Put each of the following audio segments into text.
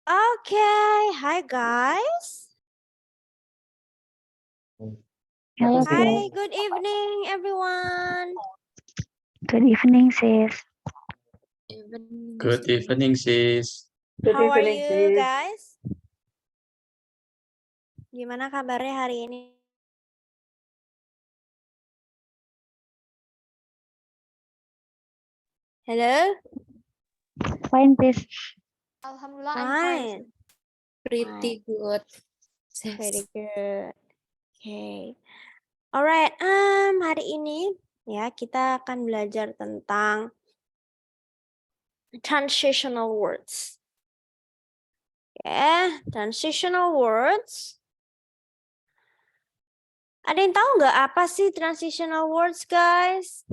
Okay, hi guys. Hello, Hi, sis. good evening everyone. Good evening, sis. Good evening, sis. How are you guys? Gimana kabarnya hari ini? Hello? Fine, sis. Alhamdulillah, I'm Fine. fine. Pretty good. Very good. Okay. Alright, hari ini ya kita akan belajar tentang transitional words. Ya, transitional words. Ada yang tahu nggak apa sih transitional words, guys?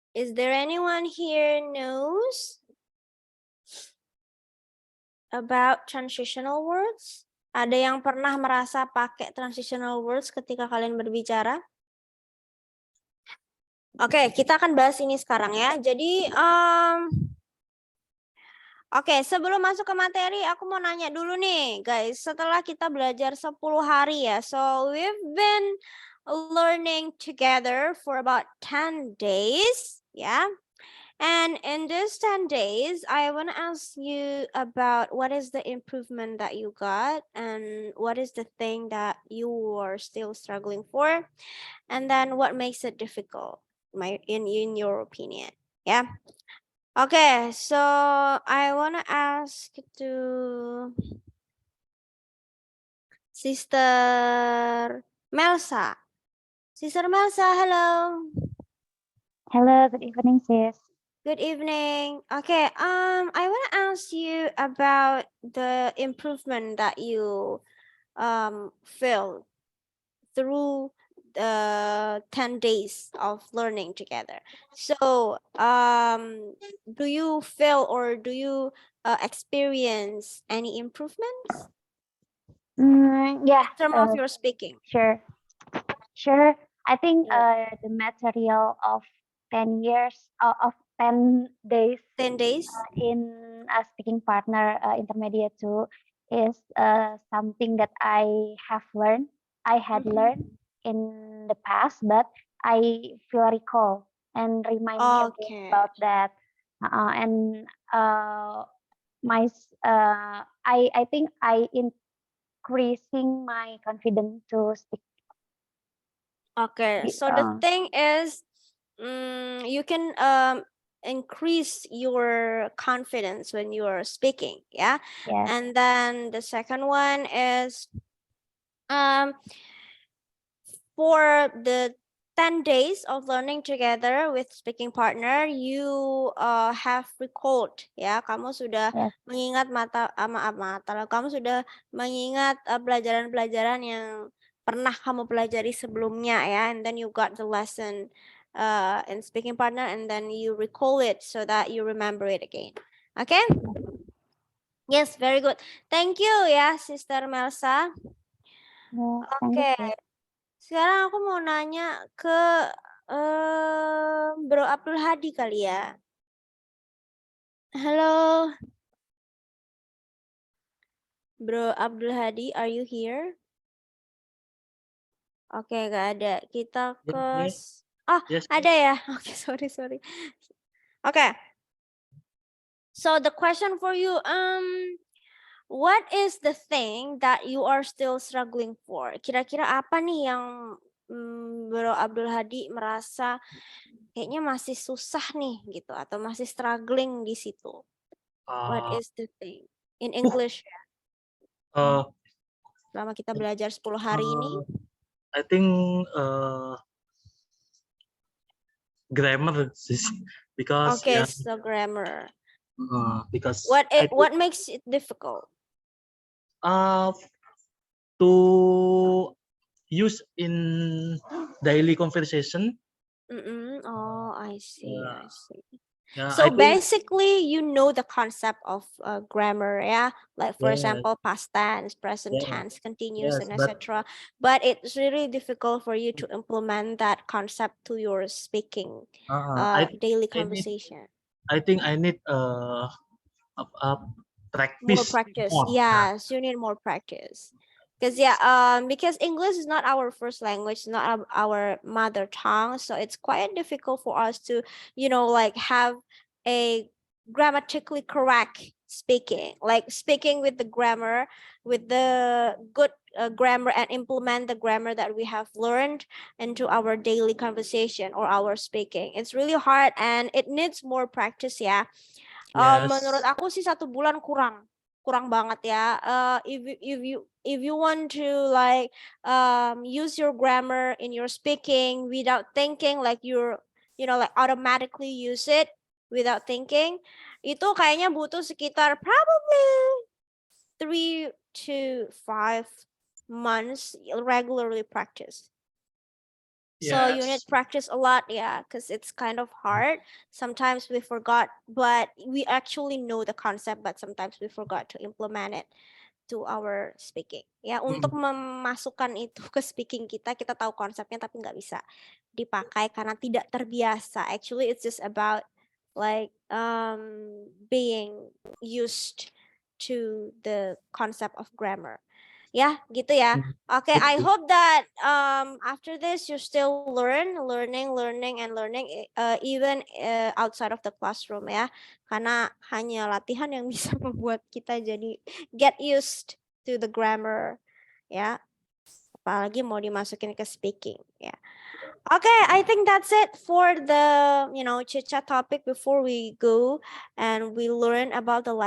Is there anyone here knows about transitional words? Ada yang pernah merasa pakai transitional words ketika kalian berbicara? Oke, kita akan bahas ini sekarang ya. Jadi, oke, sebelum masuk ke materi, aku mau nanya dulu nih, guys. Setelah kita belajar 10 hari ya, so we've been learning together for about 10 days, ya. And in these 10 days, I want to ask you about what is the improvement that you got and what is the thing that you are still struggling for, and then what makes it difficult, in your opinion. Yeah. Okay, so I want to ask to Sister Melsa. Sister Melsa, hello. Hello, good evening, sis. Good evening. Okay, I want to ask you about the improvement that you feel through the 10 days of learning together. So, do you feel or do you experience any improvements Yeah, in terms of your speaking? sure. Sure. I think Yeah. the material of 10 years, of 10 days 10 days? in a speaking partner intermediate 2 is something that I have learned. I had learned in the past, but I feel recall and remind me again Okay. about that. And I think I increasing my confidence to speak. Okay, so the thing is, you can increase your confidence when you are speaking, yeah? Yes. And then the second one is, for the 10 days of learning together with speaking partner, you have recalled, ya, kamu sudah Yes. mengingat kamu sudah mengingat pelajaran-pelajaran yang pernah kamu pelajari sebelumnya, ya, and then you got the lesson in speaking partner, and then you recall it so that you remember it again. Okay? Yes, very good. Thank you ya, Sister Melsa. Oke. Sekarang aku mau nanya ke Bro Abdul Hadi kali ya. Halo. Bro Abdul Hadi, are you here? Oke, gak ada. Kita ke... Oh, ada ya? Oke, sorry. Oke. So the question for you, what is the thing that you are still struggling for? Kira-kira apa nih yang Bro Abdul Hadi merasa kayaknya masih susah nih gitu atau masih struggling di situ? What is the thing? In English ya. Selama kita belajar 10 hari ini. I think grammar, because Okay, so grammar. because What makes it difficult? To use in daily conversation. Oh, I see. Yeah, So I think basically, you know the concept of grammar, yeah. Like for yes, example, past tense, present yes, tense, continuous, yes, and but etc. But it's really difficult for you to implement that concept to your speaking, daily I need conversation. I think I need More practice practice. more. Yeah. Yes, you need more practice. Because English is not our first language, not our mother tongue, so it's quite difficult for us to, like have a grammatically correct speaking, like speaking with the grammar, with the good grammar, and implement the grammar that we have learned into our daily conversation or our speaking. It's really hard and it needs more practice, ya. Menurut Yes. aku sih 1 bulan kurang banget ya. If you want to like use your grammar in your speaking without thinking, like like automatically use it without thinking, itu kayaknya butuh sekitar probably 3 to 5 months regularly practice. So you need Yes. practice a lot, yeah, because it's kind of hard. Sometimes we forgot, but we actually know the concept, but sometimes we forgot to implement it to our speaking. Ya, untuk memasukkan itu ke speaking kita tahu konsepnya tapi nggak bisa dipakai karena tidak terbiasa. Actually, it's just about like being used to the concept of grammar. Ya, gitu ya. Okay, I hope that after this you still learning, and learning even outside of the classroom ya. Karena hanya latihan yang bisa membuat kita jadi get used to the grammar ya. Apalagi mau dimasukin ke speaking ya. Okay, I think that's it for the chit-chat topic before we go and we learn about the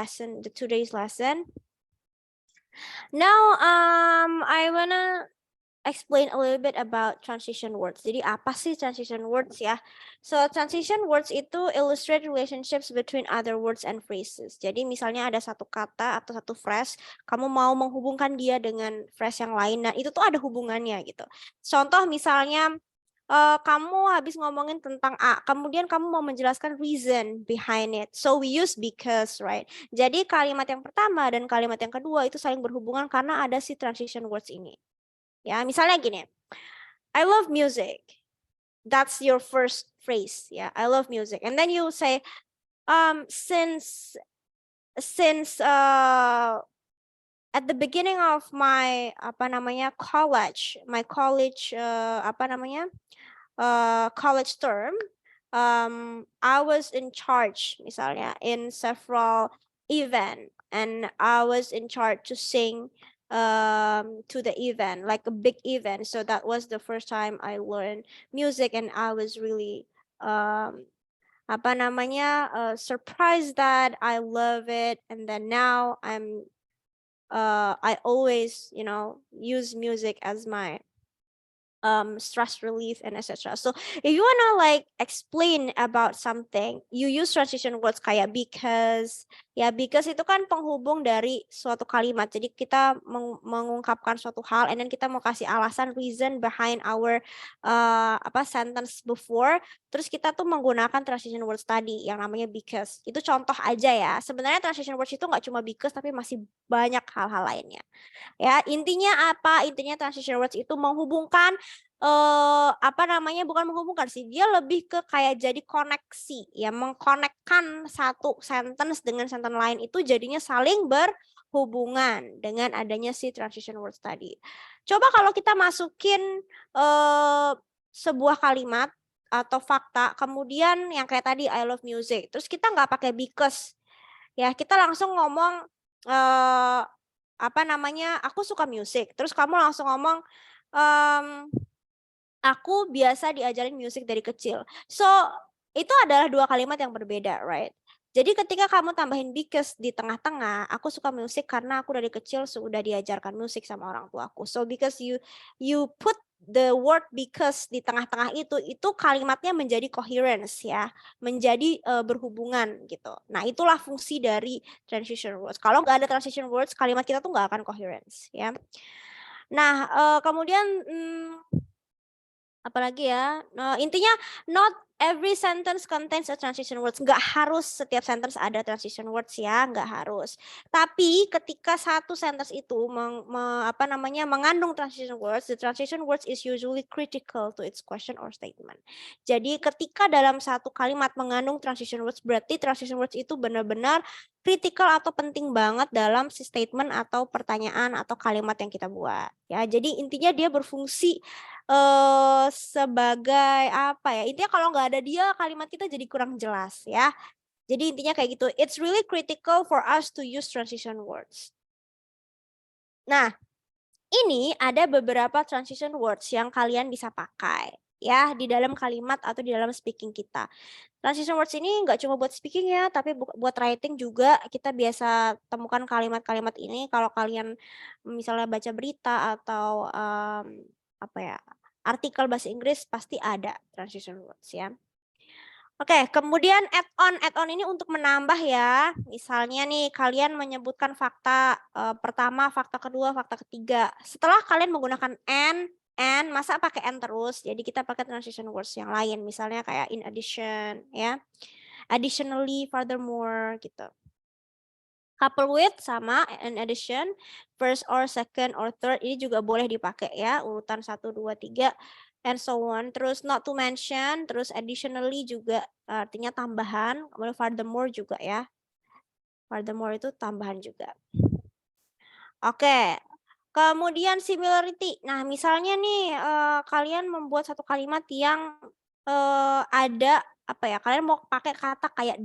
today's lesson. Now, I wanna explain a little bit about transition words. Jadi apa sih transition words ya? So transition words itu illustrate relationships between other words and phrases. Jadi misalnya ada satu kata atau satu phrase, kamu mau menghubungkan dia dengan phrase yang lain, nah itu tuh ada hubungannya gitu. Contoh misalnya kamu habis ngomongin tentang A, kemudian kamu mau menjelaskan reason behind it. So we use because, right? Jadi kalimat yang pertama dan kalimat yang kedua itu saling berhubungan karena ada si transition words ini. Ya, misalnya gini. I love music. That's your first phrase, ya. I love music. And then you say since at the beginning of my college college term, I was in charge misalnya in several event, and I was in charge to sing to the event, like a big event. So that was the first time I learned music, and I was really surprised that I love it. And then now I always use music as my stress relief and etc. So if you wanna like explain about something, you use transition words kayak because. Ya, because itu kan penghubung dari suatu kalimat. Jadi kita mengungkapkan suatu hal and then kita mau kasih alasan, reason behind our sentence before. Terus kita tuh menggunakan transition words tadi yang namanya because. Itu contoh aja ya. Sebenarnya transition words itu nggak cuma because tapi masih banyak hal-hal lainnya. Ya, intinya apa? Intinya transition words itu menghubungkan bukan menghubungkan sih, dia lebih ke kayak jadi koneksi ya, mengkonekkan satu sentence dengan sentence lain itu jadinya saling berhubungan dengan adanya si transition words tadi. Coba kalau kita masukin sebuah kalimat atau fakta, kemudian yang kayak tadi I love music, terus kita nggak pakai because ya, kita langsung ngomong aku suka musik, terus kamu langsung ngomong aku biasa diajarin musik dari kecil. So itu adalah dua kalimat yang berbeda, right? Jadi ketika kamu tambahin because di tengah-tengah, aku suka musik karena aku dari kecil sudah diajarkan musik sama orang tuaku. So because you put the word because di tengah-tengah itu kalimatnya menjadi coherence ya, menjadi berhubungan gitu. Nah itulah fungsi dari transition words. Kalau nggak ada transition words, kalimat kita tuh nggak akan coherence ya. Nah kemudian apalagi ya, intinya not every sentence contains a transition words. Nggak harus setiap sentence ada transition words ya, nggak harus. Tapi ketika satu sentence itu mengandung transition words, the transition words is usually critical to its question or statement. Jadi ketika dalam satu kalimat mengandung transition words, berarti transition words itu benar-benar critical atau penting banget dalam si statement atau pertanyaan atau kalimat yang kita buat. Ya, jadi intinya dia berfungsi sebagai apa ya, intinya kalau nggak ada dia kalimat kita jadi kurang jelas ya. Jadi intinya kayak gitu, it's really critical for us to use transition words. Nah, ini ada beberapa transition words yang kalian bisa pakai ya di dalam kalimat atau di dalam speaking kita. Transition words ini nggak cuma buat speaking ya, tapi buat writing juga kita biasa temukan kalimat-kalimat ini kalau kalian misalnya baca berita atau apa ya, artikel bahasa Inggris pasti ada transition words ya. Oke, kemudian add-on ini untuk menambah ya. Misalnya nih kalian menyebutkan fakta pertama, fakta kedua, fakta ketiga. Setelah kalian menggunakan and, masa pakai and terus? Jadi kita pakai transition words yang lain. Misalnya kayak in addition ya. Additionally, furthermore gitu. Couple with sama in addition, first or second or third ini juga boleh dipakai ya, urutan 1, 2, 3 and so on. Terus not to mention, terus additionally juga artinya tambahan, kemudian furthermore juga ya. Furthermore itu tambahan juga. Oke. Kemudian similarity. Nah, misalnya nih kalian membuat satu kalimat yang ada apa ya? Kalian mau pakai kata kayak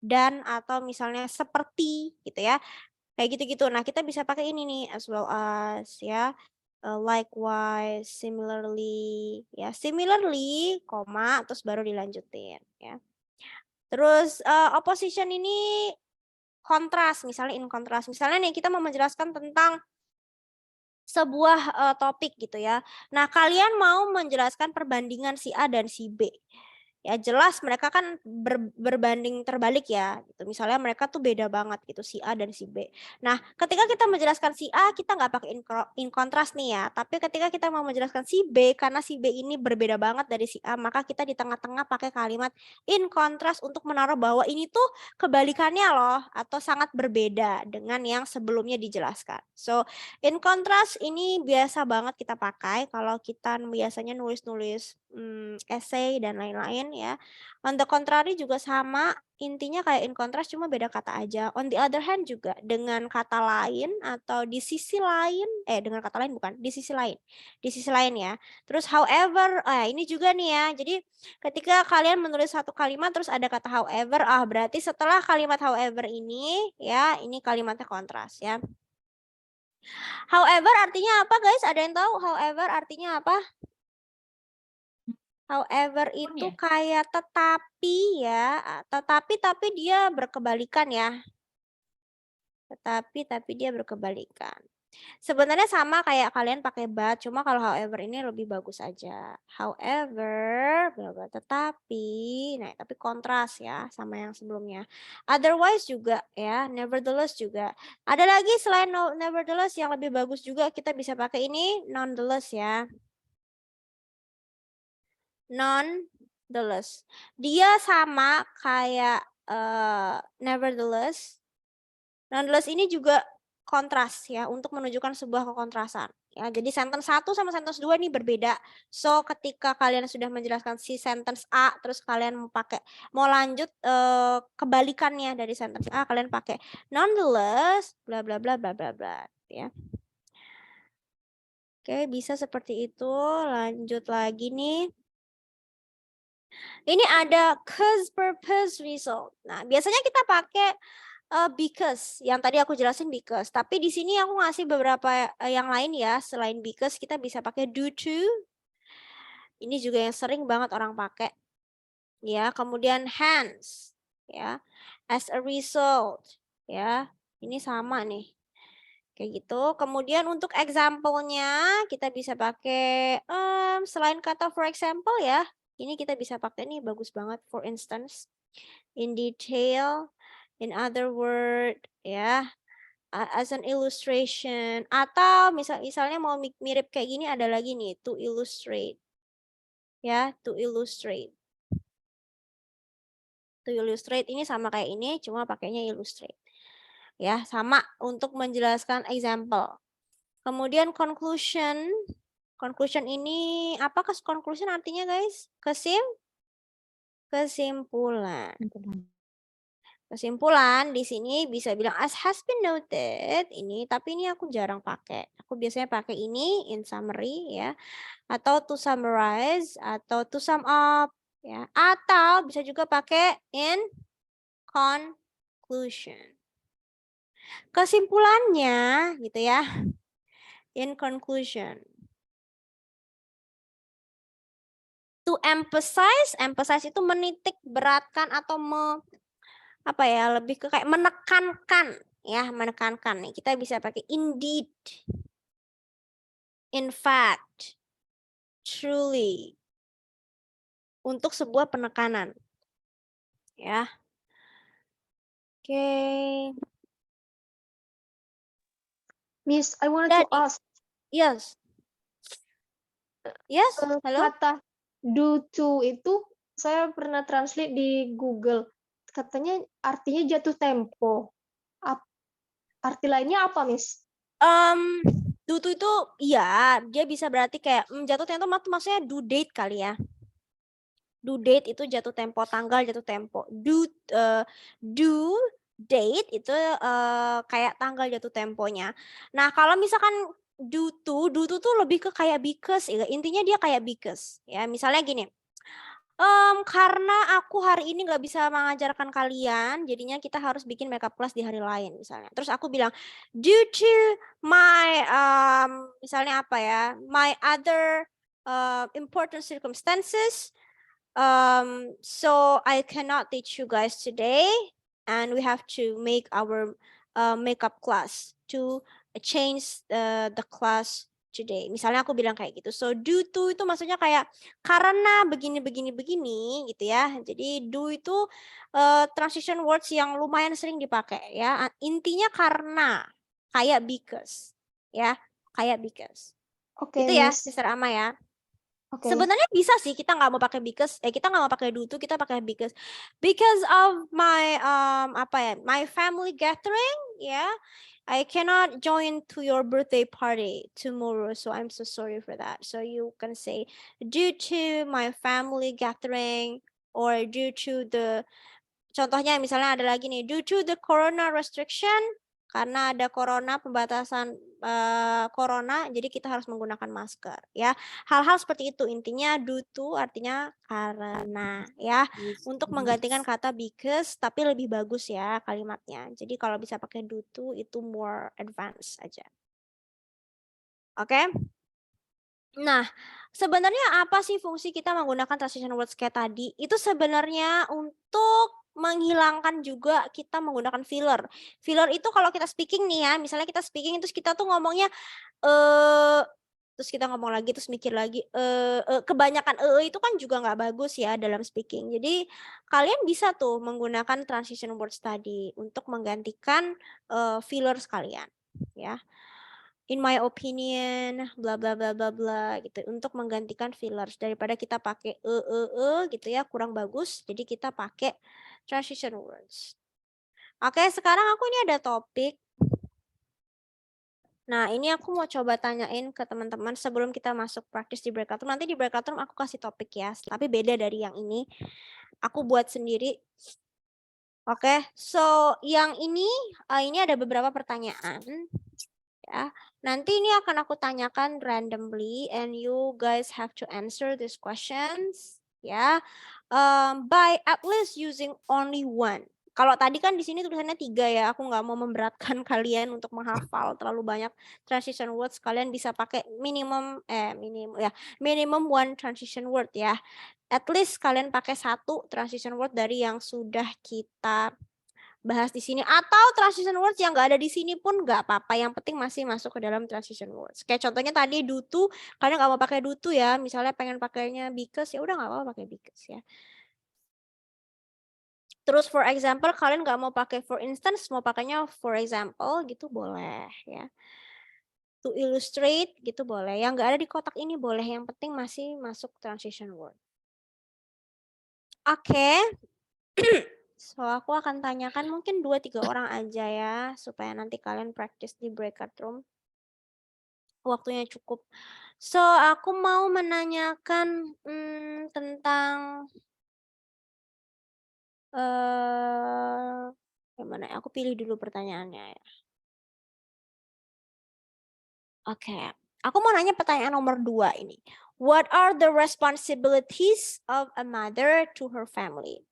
dan atau misalnya seperti gitu ya. Kayak gitu-gitu. Nah, kita bisa pakai ini nih as well as ya. Likewise, similarly, ya similarly, koma, terus baru dilanjutin ya. Terus opposition ini kontras, misalnya in kontras. Misalnya nih kita mau menjelaskan tentang sebuah topik gitu ya. Nah, kalian mau menjelaskan perbandingan si A dan si B. Ya jelas mereka kan berbanding terbalik ya gitu. Misalnya mereka tuh beda banget gitu si A dan si B. Nah, ketika kita menjelaskan si A kita nggak pakai in kontras nih ya, tapi ketika kita mau menjelaskan si B karena si B ini berbeda banget dari si A, maka kita di tengah-tengah pakai kalimat in kontras untuk menaruh bahwa ini tuh kebalikannya loh atau sangat berbeda dengan yang sebelumnya dijelaskan. So, in kontras ini biasa banget kita pakai kalau kita biasanya nulis-nulis essay dan lain-lain ya. On the contrary juga sama, intinya kayak in contrast cuma beda kata aja. On the other hand juga dengan kata lain atau di sisi lain, dengan kata lain bukan, di sisi lain. Di sisi lain ya. Terus however, ini juga nih ya. Jadi ketika kalian menulis satu kalimat terus ada kata however, berarti setelah kalimat however ini ya, ini kalimatnya kontras ya. However artinya apa guys? Ada yang tahu however artinya apa? However itu kayak tetapi ya, tapi dia berkebalikan ya. Tapi dia berkebalikan. Sebenarnya sama kayak kalian pakai but, cuma kalau however ini lebih bagus aja. However, tetapi, nah tapi kontras ya sama yang sebelumnya. Otherwise juga ya, nevertheless juga. Ada lagi selain nevertheless yang lebih bagus juga kita bisa pakai ini nonetheless ya. Nonetheless. Dia sama kayak nevertheless. Nonetheless ini juga kontras ya untuk menunjukkan sebuah kekontrasan. Ya, jadi sentence 1 sama sentence 2 ini berbeda. So ketika kalian sudah menjelaskan si sentence A terus kalian mau lanjut kebalikannya dari sentence A, kalian pakai nonetheless bla bla bla bla bla bla ya. Oke, bisa seperti itu. Lanjut lagi nih. Ini ada cause, purpose, result. Nah, biasanya kita pakai because. Yang tadi aku jelasin because. Tapi di sini aku ngasih beberapa yang lain ya. Selain because, kita bisa pakai due to. Ini juga yang sering banget orang pakai. Ya, kemudian hence. Ya, as a result. Ya, ini sama nih. Kayak gitu. Kemudian untuk example-nya kita bisa pakai selain kata for example ya. Ini kita bisa pakai nih bagus banget for instance. In detail, in other word ya. As an illustration atau misalnya mau mirip kayak gini ada lagi nih to illustrate. Ya, to illustrate. To illustrate ini sama kayak ini, cuma pakainya illustrate. Ya, sama untuk menjelaskan example. Kemudian conclusion. Conclusion ini, apa conclusion artinya guys? Kesimpulan. Kesimpulan di sini bisa bilang as has been noted ini, tapi ini aku jarang pakai. Aku biasanya pakai ini in summary ya, atau to summarize, atau to sum up ya, atau bisa juga pakai in conclusion. Kesimpulannya gitu ya. In conclusion. To emphasize, emphasize itu menitik beratkan atau apa ya, lebih ke kayak menekankan ya, menekankan nih. Kita bisa pakai indeed, in fact, truly, untuk sebuah penekanan ya. Oke. Miss, I wanted to ask. Yes. Yes, halo. Kata do to itu saya pernah translate di Google. Katanya artinya jatuh tempo. Arti lainnya apa, Miss? Do to itu iya, dia bisa berarti kayak jatuh tempo maksudnya due date kali ya. Due date itu jatuh tempo, tanggal jatuh tempo. Due date itu kayak tanggal jatuh temponya. Nah, kalau misalkan due to tuh lebih ke kayak because, intinya dia kayak because. Ya, misalnya gini. Karena aku hari ini nggak bisa mengajarkan kalian, jadinya kita harus bikin makeup class di hari lain misalnya. Terus aku bilang, due to my misalnya apa ya, my other important circumstances, so I cannot teach you guys today, and we have to make our makeup class to change the class today. Misalnya aku bilang kayak gitu. So due to itu maksudnya kayak karena begini gitu ya. Jadi do itu transition words yang lumayan sering dipakai ya. Intinya karena, kayak because ya, kayak because. Oke, Itu ya, Miss. Sister Ama ya. Oke. Sebenarnya bisa sih kita nggak mau pakai because, kita nggak mau pakai do to, kita pakai because of my apa ya, my family gathering ya. I cannot join to your birthday party tomorrow, so I'm so sorry for that. So you can say due to my family gathering, or due to the, contohnya misalnya ada lagi nih, due to the corona restriction, karena ada corona, pembatasan corona, jadi kita harus menggunakan masker ya. Hal-hal seperti itu, intinya due to artinya karena ya, untuk menggantikan kata because, tapi lebih bagus ya kalimatnya. Jadi kalau bisa pakai due to itu more advance aja. Oke? Nah, sebenarnya apa sih fungsi kita menggunakan transition words kayak tadi? Itu sebenarnya untuk menghilangkan juga kita menggunakan filler. Filler itu kalau kita speaking nih ya, misalnya kita speaking terus kita tuh ngomongnya terus kita ngomong lagi terus mikir lagi kebanyakan itu kan juga nggak bagus ya dalam speaking. Jadi kalian bisa tuh menggunakan transition words tadi untuk menggantikan filler sekalian ya. In my opinion, bla bla bla bla bla gitu, untuk menggantikan fillers daripada kita pakai gitu ya, kurang bagus. Jadi kita pakai transition words. Oke, sekarang aku ini ada topik. Nah, ini aku mau coba tanyain ke teman-teman sebelum kita masuk praktis di breakout room. Nanti di breakout room aku kasih topik ya, tapi beda dari yang ini. Aku buat sendiri. Oke, so yang ini ada beberapa pertanyaan. Ya, nanti ini akan aku tanyakan randomly, and you guys have to answer these questions, ya, by at least using only one. Kalau tadi kan di sini tulisannya 3 ya, aku nggak mau memberatkan kalian untuk menghafal terlalu banyak transition words. Kalian bisa pakai minimum one transition word ya. At least kalian pakai 1 transition word dari yang sudah kita bahas di sini, atau transition words yang nggak ada di sini pun nggak apa-apa, yang penting masih masuk ke dalam transition words. Kayak contohnya tadi do to, kalian nggak mau pakai do to ya, misalnya pengen pakainya because, ya udah nggak apa-apa pakai because ya. Terus for example, kalian nggak mau pakai for instance, mau pakainya for example gitu boleh ya. To illustrate gitu boleh, yang nggak ada di kotak ini boleh, yang penting masih masuk transition word. Oke. So, aku akan tanyakan mungkin 2-3 orang aja ya, supaya nanti kalian practice di breakout room. Waktunya cukup. So, aku mau menanyakan tentang gimana ya? Aku pilih dulu pertanyaannya ya. Oke, aku mau nanya pertanyaan nomor 2 ini. What are the responsibilities of a mother to her family?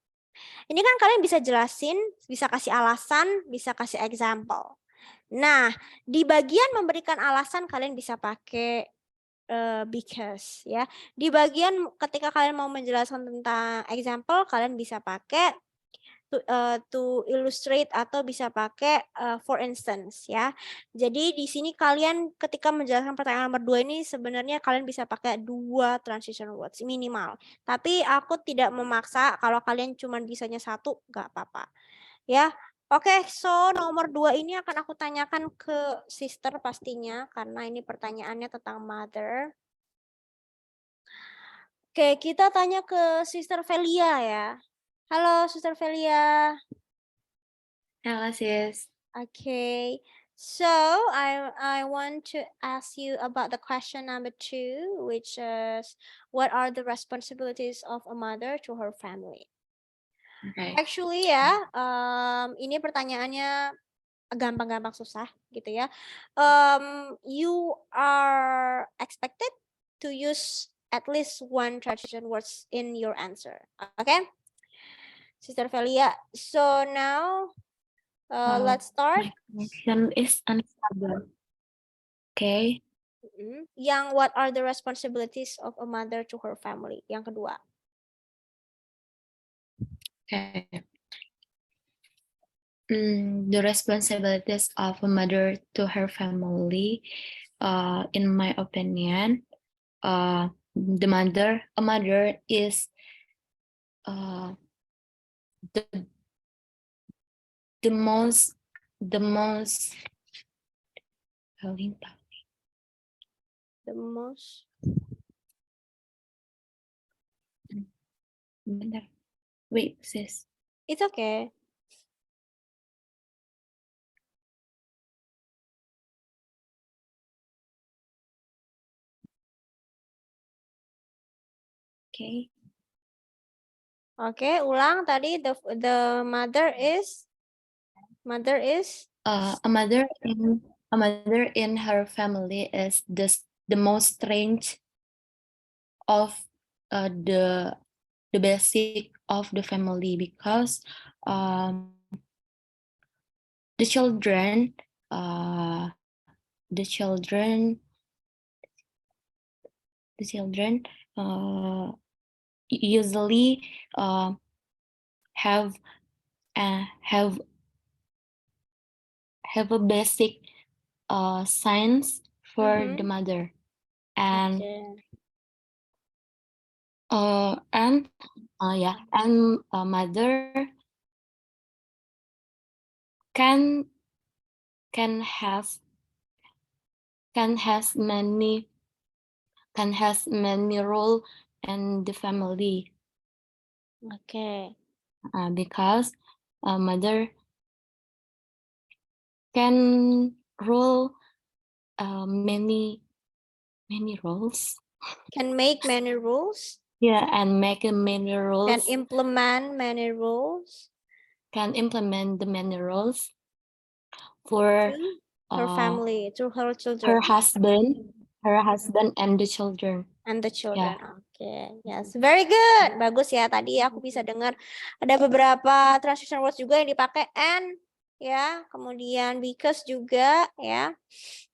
Ini kan kalian bisa jelasin, bisa kasih alasan, bisa kasih example. Nah, di bagian memberikan alasan kalian bisa pakai because ya. Di bagian ketika kalian mau menjelaskan tentang example, kalian bisa pakai to illustrate atau bisa pakai for instance ya. Jadi di sini kalian ketika menjelaskan pertanyaan nomor 2 ini sebenarnya kalian bisa pakai 2 transition words minimal. Tapi aku tidak memaksa, kalau kalian cuma bisanya 1 nggak apa-apa. Ya. Oke, so nomor 2 ini akan aku tanyakan ke sister pastinya karena ini pertanyaannya tentang mother. Oke, kita tanya ke Sister Velia ya. Halo Sister Velia. Halo sis. Okay, so I want to ask you about the question number 2, which is what are the responsibilities of a mother to her family? Okay. Actually ya, ini pertanyaannya gampang-gampang susah gitu ya. You are expected to use at least 1 transition words in your answer. Okay, Sister Velia. So now let's start. My connection is unstable. Okay. Yang what are the responsibilities of a mother to her family? Yang kedua. Okay. The responsibilities of a mother to her family, in my opinion, a mother is the most wait sis. It's okay. Okay. Oke, ulang tadi the mother is A mother in her family is the most strength of the basic of the family, because the children usually have a basic science for the mother, and and a mother can has many role in the family. Okay. Because a mother can role many roles. Can make many rules. Yeah, and make many rules. Can implement many rules. Can implement the many rules for her family, to her children. her husband and the children. And the children. Yeah. Okay, yes, very good. Bagus ya. Tadi aku bisa dengar ada beberapa transition words juga yang dipakai and ya, kemudian because juga ya.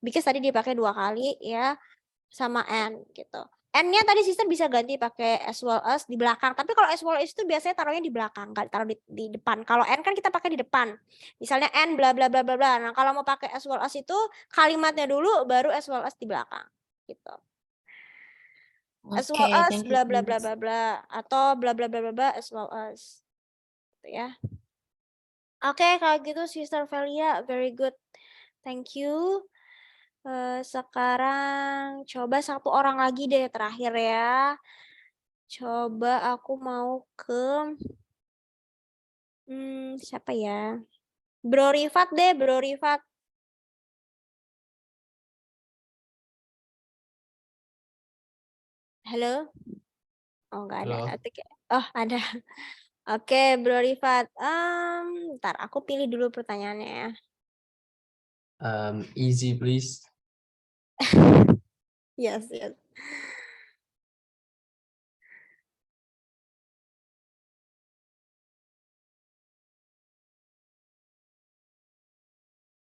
Because tadi dipakai 2 kali ya, sama and gitu. And-nya tadi sister bisa ganti pakai as well as di belakang. Tapi kalau as well as itu biasanya taruhnya di belakang, nggak taruh di depan. Kalau and kan kita pakai di depan. Misalnya and bla bla bla bla bla. Nah, kalau mau pakai as well as itu kalimatnya dulu baru as well as di belakang gitu. As well Okay, as bla bla bla bla bla atau bla bla bla bla bla as well as. Gitu ya. Oke, kalau gitu Sister Velia, very good. Thank you. Sekarang coba 1 orang lagi deh terakhir ya. Coba aku mau ke Siapa ya? Bro Rifat deh, Bro Rifat. Halo? Oh, nggak ada. Halo. Oh, ada. Oke, Bro Rifat. Ntar aku pilih dulu pertanyaannya ya. Easy, please. Yes, yes.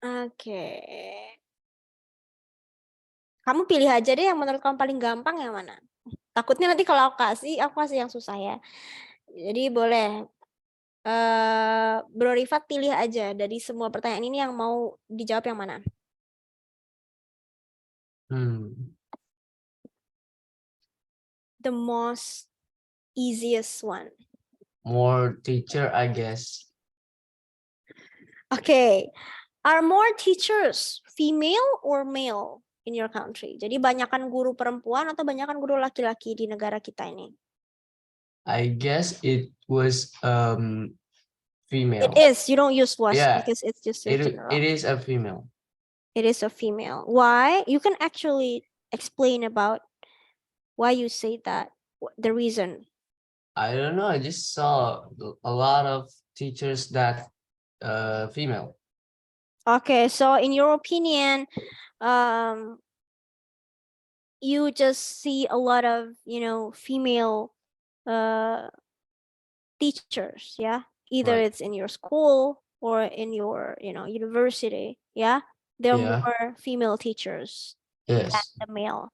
Oke. Kamu pilih aja deh yang menurut kamu paling gampang yang mana. Takutnya nanti kalau aku kasih yang susah ya. Jadi boleh. Bro Rifat pilih aja dari semua pertanyaan ini yang mau dijawab yang mana. The most easiest one. More teacher, I guess. Okay. Are more teachers female or male in your country? Jadi banyakan guru perempuan atau banyakan guru laki-laki di negara kita ini? I guess it was female. It is. You don't use was Yeah, because it's just a general. It is a female. It is a female. Why? You can actually explain about why you say that, the reason. I don't know. I just saw a lot of teachers that female. Okay, so in your opinion, you just see a lot of, female teachers, yeah? Either Right. it's in your school or in your, university, yeah? There are Yeah. more female teachers Yes. than the male.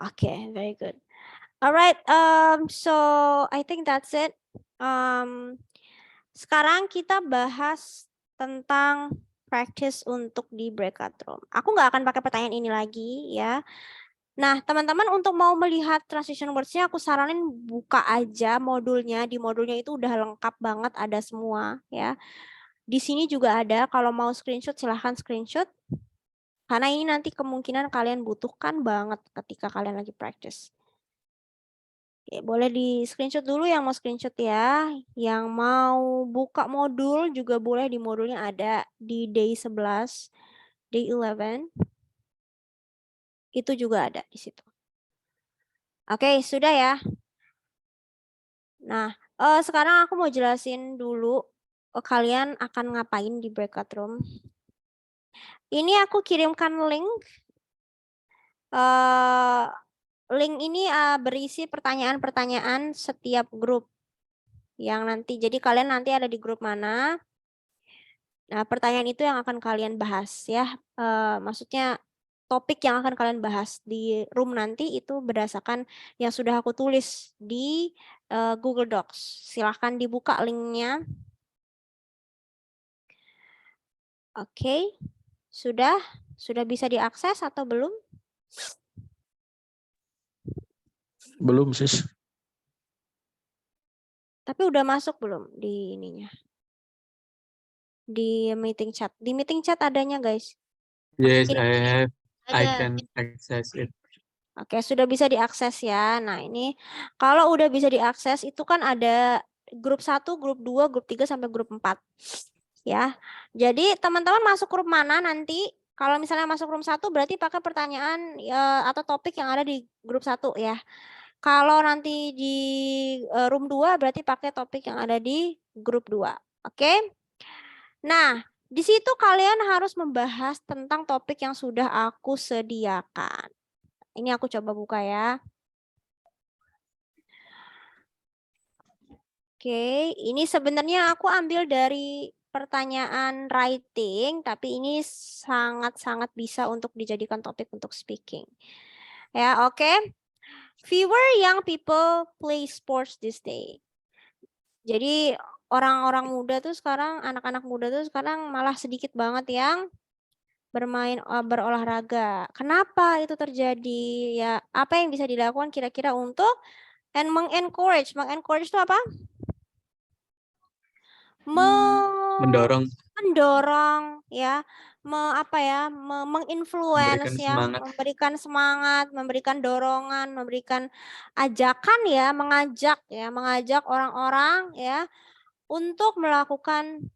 Okay, very good. All right, so I think that's it. Sekarang kita bahas tentang practice untuk di breakout room. Aku nggak akan pakai pertanyaan ini lagi ya. Nah, teman-teman untuk mau melihat transition words-nya aku saranin buka aja modulnya. Di modulnya itu udah lengkap banget, ada semua ya. Di sini juga ada, kalau mau screenshot silahkan screenshot. Karena ini nanti kemungkinan kalian butuhkan banget ketika kalian lagi practice. Oke, boleh di screenshot dulu yang mau screenshot ya. Yang mau buka modul juga boleh, di modulnya ada di day 11, day 11. Itu juga ada di situ. Oke, sudah ya. Nah, sekarang aku mau jelasin dulu kalian akan ngapain di breakout room. Ini aku kirimkan link. Link ini berisi pertanyaan-pertanyaan setiap grup yang nanti. Jadi kalian nanti ada di grup mana? Nah, pertanyaan itu yang akan kalian bahas ya. Maksudnya topik yang akan kalian bahas di room nanti itu berdasarkan yang sudah aku tulis di Google Docs. Silahkan dibuka linknya. Oke, sudah bisa diakses atau belum? Belum, sis. Tapi udah masuk belum di ininya? Di meeting chat. Di meeting chat adanya, guys. Yes, Oke. I can access it. Oke, sudah bisa diakses ya. Nah, ini kalau udah bisa diakses itu kan ada grup 1, grup 2, grup 3 sampai grup 4. Ya. Jadi, teman-teman masuk grup mana nanti? Kalau misalnya masuk room 1 berarti pakai pertanyaan atau topik yang ada di grup 1 ya. Kalau nanti di room 2 berarti pakai topik yang ada di grup 2. Oke? Nah, di situ kalian harus membahas tentang topik yang sudah aku sediakan. Ini aku coba buka ya. Oke, ini sebenarnya aku ambil dari pertanyaan writing, tapi ini sangat-sangat bisa untuk dijadikan topik untuk speaking. Ya, oke. Fewer young people play sports this day. Jadi orang-orang muda tuh sekarang, anak-anak muda tuh sekarang malah sedikit banget yang berolahraga. Kenapa itu terjadi? Ya, apa yang bisa dilakukan kira-kira untuk mengencourage itu apa? Mendorong. Ya, menginfluence ya, memberikan semangat, memberikan dorongan, memberikan ajakan ya, mengajak orang-orang ya untuk melakukan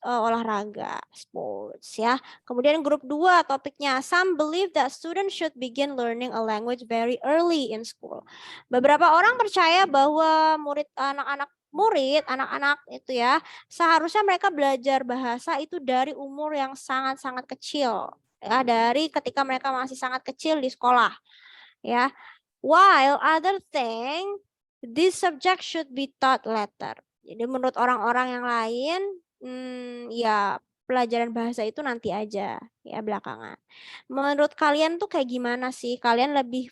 olahraga, sports ya. Kemudian grup 2 topiknya, some believe that students should begin learning a language very early in school. Beberapa orang percaya bahwa anak-anak itu ya, seharusnya mereka belajar bahasa itu dari umur yang sangat-sangat kecil. Ya, dari ketika mereka masih sangat kecil di sekolah. Ya. While other think this subject should be taught later. Jadi menurut orang-orang yang lain, ya pelajaran bahasa itu nanti aja ya belakangan. Menurut kalian tuh kayak gimana sih? Kalian lebih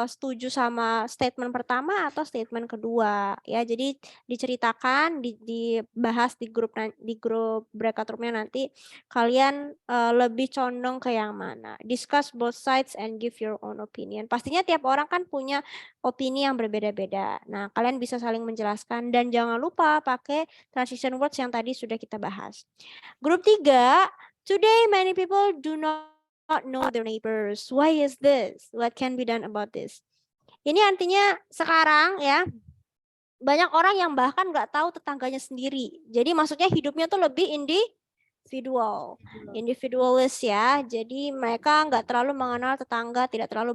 setuju sama statement pertama atau statement kedua? Ya, jadi diceritakan, dibahas di grup breakout room-nya nanti. Kalian lebih condong ke yang mana? Discuss both sides and give your own opinion. Pastinya tiap orang kan punya opini yang berbeda-beda. Nah, kalian bisa saling menjelaskan dan jangan lupa pakai transition words yang tadi sudah kita bahas. Grup 3, today many people do not know their neighbors. Why is this? What can be done about this? Ini artinya sekarang ya, banyak orang yang bahkan nggak tahu tetangganya sendiri. Jadi maksudnya hidupnya tuh lebih individualis ya. Jadi mereka nggak terlalu mengenal tetangga, tidak terlalu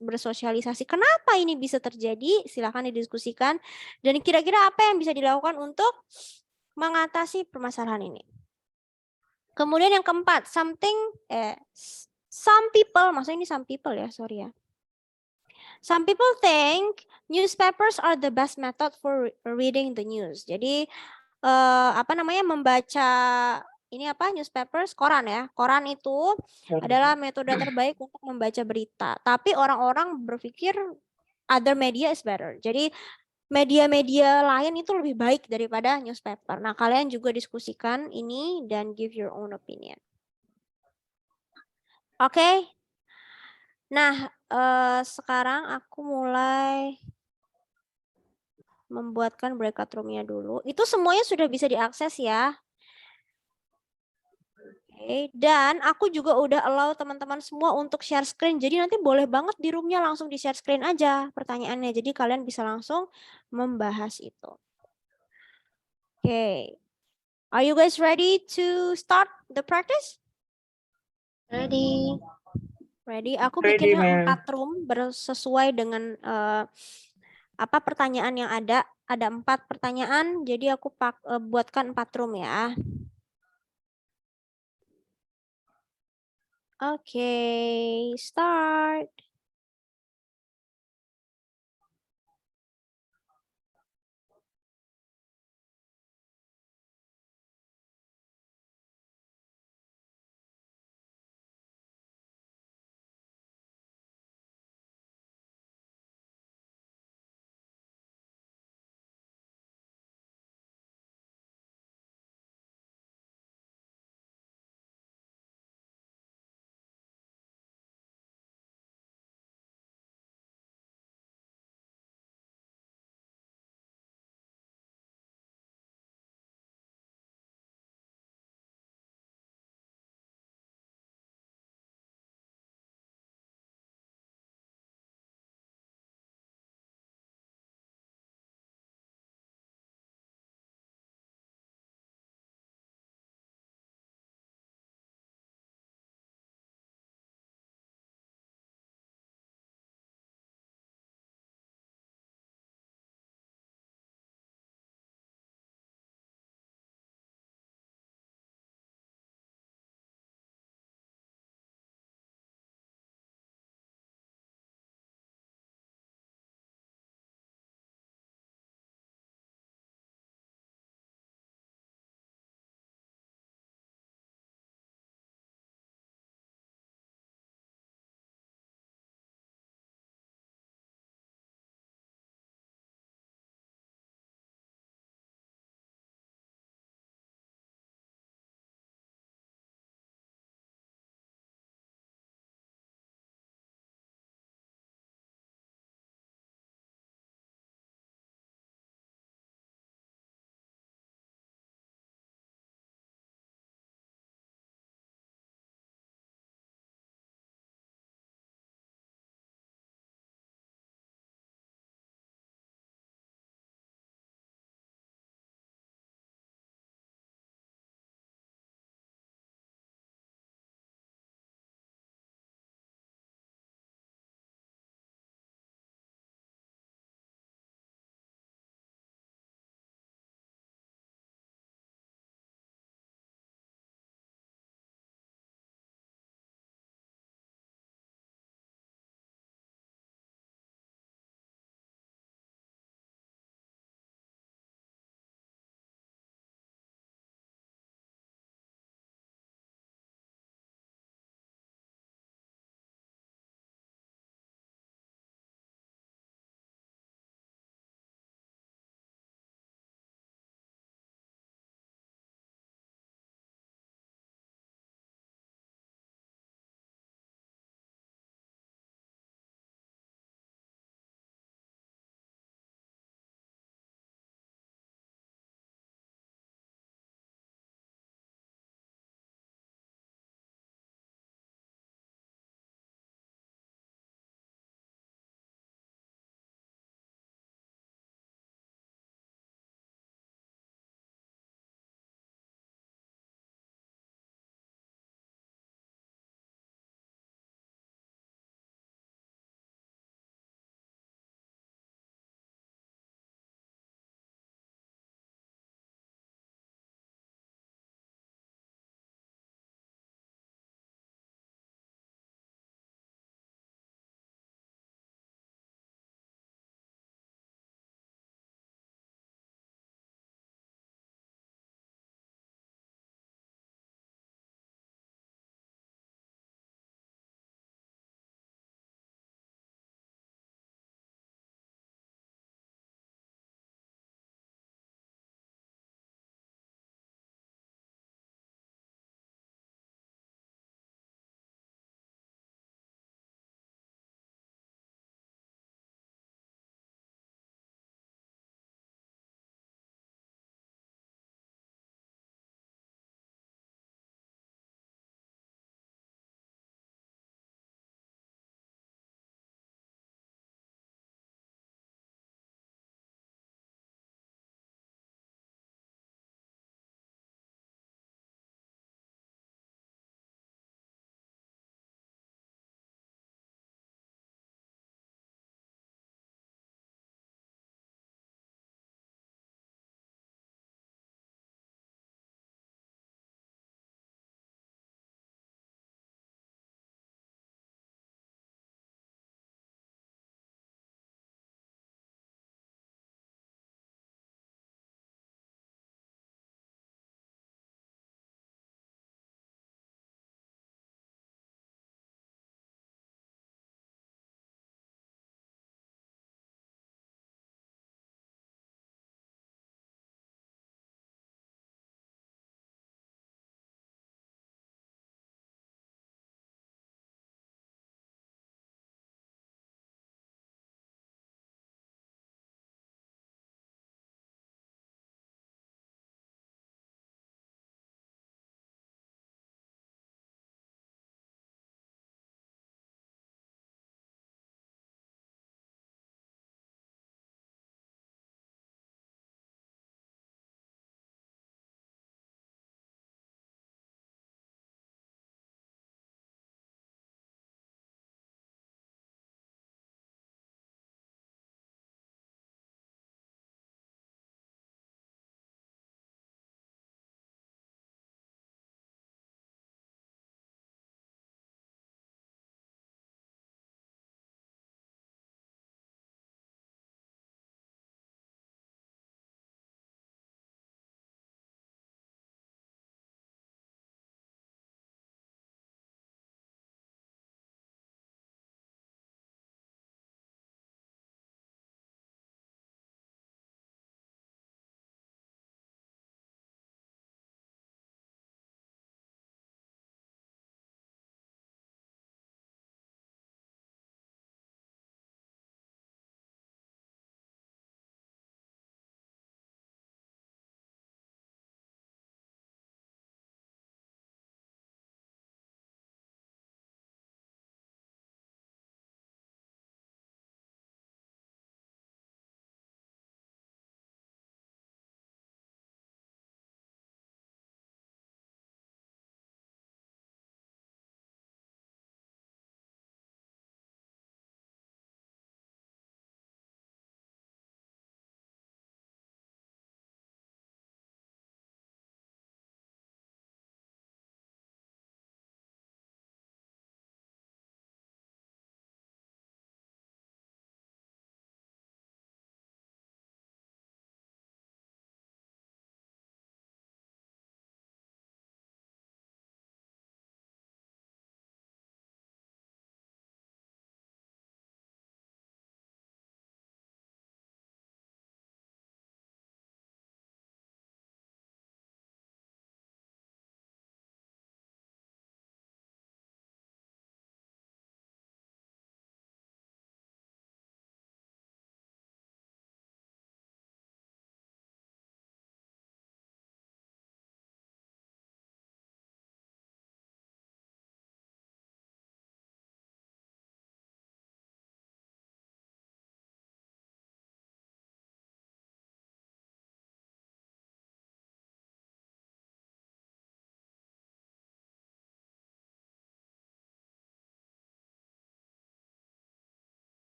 bersosialisasi. Kenapa ini bisa terjadi? Silakan didiskusikan. Dan kira-kira apa yang bisa dilakukan untuk mengatasi permasalahan ini? Kemudian yang keempat, some people, maksudnya ini some people ya, sorry ya. Some people think newspapers are the best method for reading the news. Jadi membaca newspapers, koran ya. Koran itu adalah metode terbaik untuk membaca berita. Tapi orang-orang berpikir other media is better. Jadi media-media lain itu lebih baik daripada newspaper. Nah, kalian juga diskusikan ini dan give your own opinion. Oke. Nah, sekarang aku mulai membuatkan breakout room-nya dulu. Itu semuanya sudah bisa diakses ya. Oke, dan aku juga udah allow teman-teman semua untuk share screen. Jadi nanti boleh banget di room-nya langsung di share screen aja pertanyaannya. Jadi kalian bisa langsung membahas itu. Oke. Are you guys ready to start the practice? Ready. Ready? Aku Ready, bikinnya ma'am. 4 room sesuai dengan pertanyaan yang ada. Ada 4 pertanyaan, jadi aku buatkan 4 room ya. Oke, start.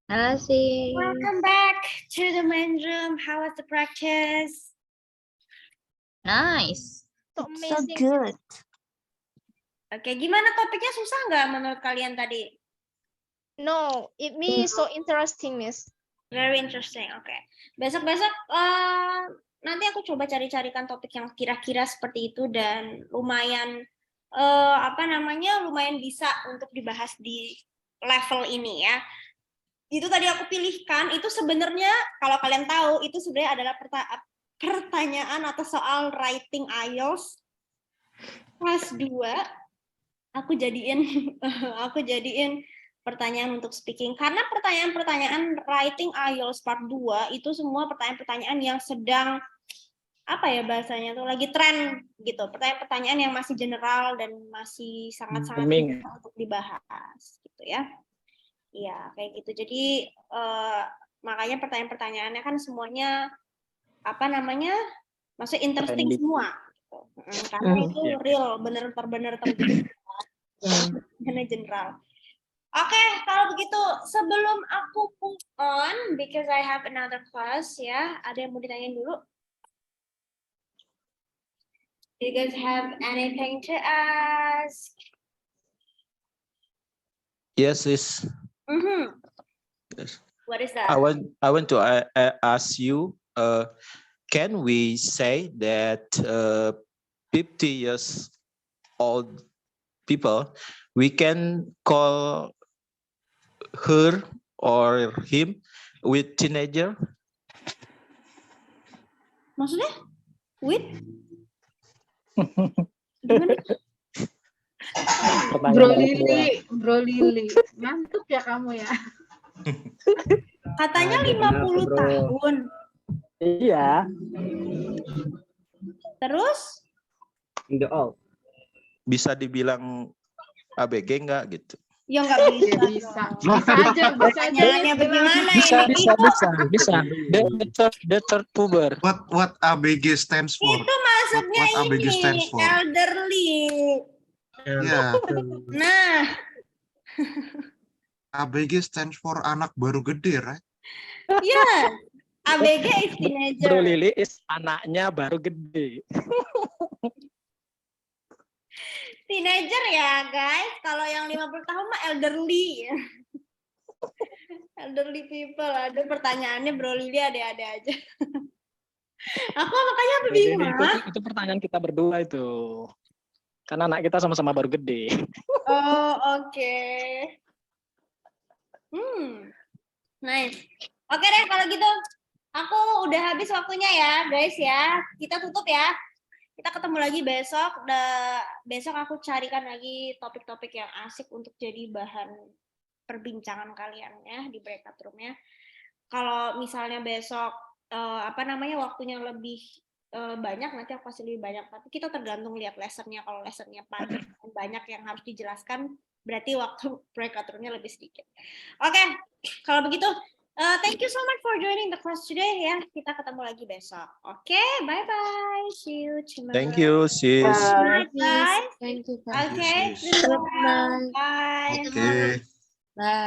Halo sih. Welcome back to the main room. How was the practice? Nice. So Amazing. good. Oke, gimana topiknya, susah nggak menurut kalian tadi? No, it means so interesting, Miss. Very interesting. Oke. Besok-besok nanti aku coba cari-carikan topik yang kira-kira seperti itu dan lumayan lumayan bisa untuk dibahas di level ini ya. Itu tadi aku pilihkan itu sebenarnya kalau kalian tahu itu sebenarnya adalah pertanyaan atau soal writing IELTS kelas 2. Aku jadiin pertanyaan untuk speaking karena pertanyaan-pertanyaan writing IELTS part 2 itu semua pertanyaan-pertanyaan yang sedang apa ya bahasanya tuh lagi tren gitu. Pertanyaan-pertanyaan yang masih general dan masih sangat-sangat bisa untuk dibahas gitu ya. Iya, kayak gitu. Jadi makanya pertanyaan-pertanyaannya kan semuanya maksudnya interesting semua gitu. Karena itu real, bener-bener terjadi. General. Oke, kalau begitu sebelum aku move on because I have another class ya, ada yang mau ditanyain dulu? Do you guys have anything to ask? Yes, sis. Yes. What is that? I want to ask you. Can we say that 50 years old people we can call her or him with teenager? Maksudnya? With? Gimana? Bro Lili, ngantuk ya kamu ya? Katanya 50 tahun. Iya. Terus? Bisa dibilang ABG enggak gitu? Ya nggak bisa. Bisa aja. Pertanyaannya bagaimana Bisa. The third puber. What ABG stands for? Itu maksudnya What ABG ini stands for? elderly. Ya, Nah, ABG stands for anak baru gede, right? ya. ABG is teenager. Bro Lili is anaknya baru gede. Teenager ya, guys. Kalau yang 50 tahun mah elderly. Elderly people. Ada pertanyaannya Bro Lili ada-ada aja. Aku makanya bingung. Itu pertanyaan kita berdua itu. Karena anak kita sama-sama baru gede. Oh, oke. Nice. Oke deh kalau gitu. Aku udah habis waktunya ya, guys ya. Kita tutup ya. Kita ketemu lagi besok. Besok aku carikan lagi topik-topik yang asik untuk jadi bahan perbincangan kalian ya di breakout room-nya. Kalau misalnya besok waktunya lebih banyak, nanti aku kasih lebih banyak. Tapi kita tergantung lihat lesson-nya. Kalau lesson-nya banyak yang harus dijelaskan, berarti waktu breakout room-nya lebih sedikit. Oke, kalau begitu. Thank you so much for joining the class today ya. Kita ketemu lagi besok. Oke, bye-bye. See you tomorrow. Thank you, sis. Bye, guys. Thank you. Okay. Thank you, sis. Bye. Oke. Bye.